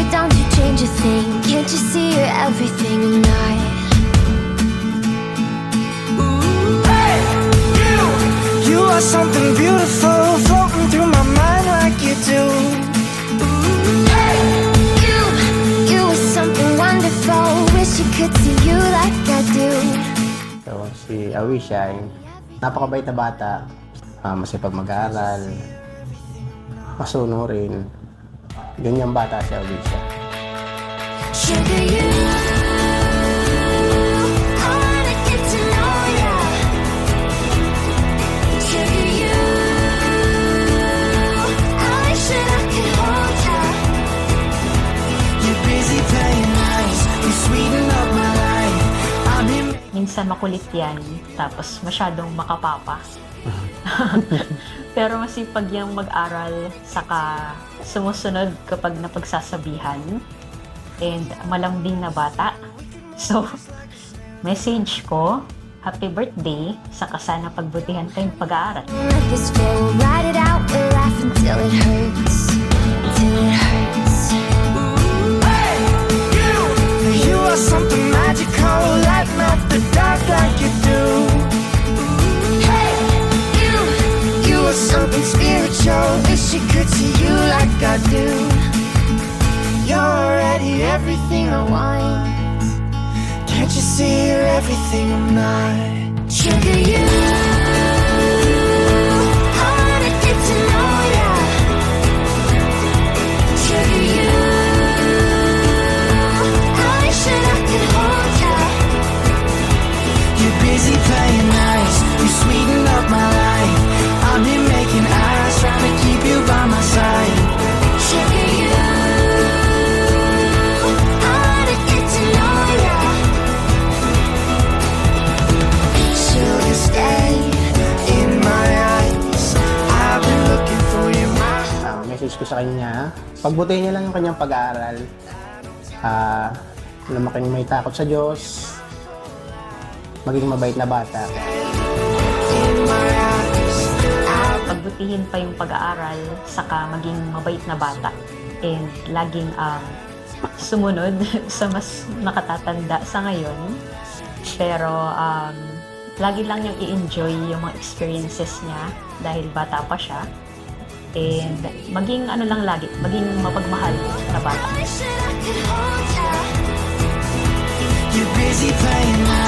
Baby, don't you change a thing. Can't you see you're everything I'm not? You are something beautiful, floating through my mind like you do. You are something wonderful. Wish you could see you like I do. So, si Awisha ay napakabait na bata, masipag mag-aaral, masunurin. Ganyang bata si Awisha. Sugar, you, I wanna get to know ya. Sugar, you, I wish that I could hold ya. You're busy playing nice, you sweeten up my life. I've been Minsan makulit yan, tapos masyadong makapapa. Pero masipag yung mag-aral, saka sumusunod kapag napagsasabihan, and malambing na bata. So, message ko, happy birthday, saka sana pagbutihan kayong pag-aaral. Let this flow, ride it out, we'll laugh until it hurts. Till it hurts. You are something magical, lighten up the dark like you do. You are something spiritual. Wish you could see you like I do. You're already everything I want. Can't you see you're everything I'm not? Sugar, you, I wanna get to know ya. Sugar, you, I wish that I could hold ya. You're busy playing nice, you sweeten up my life. I've been making eyes, trying to keep you by my side. Sugar, you, I wanna get to know ya. Sugar, stay In my eyes, I've been looking for you, my Message ko sa kanya, pagbutihin niya lang yung kanyang pag-aaral. Lumaking may takot sa Diyos, maging mabait na bata. in my eyes. Pagbutihin pa yung pag-aaral, saka maging mabait na bata. And laging sumunod sa mas nakatatanda sa ngayon. Pero lagi lang niyang i-enjoy yung mga experiences niya dahil bata pa siya. And maging ano lang lagi, maging mapagmahal na bata. wish that I could hold ya. You're busy playing nice.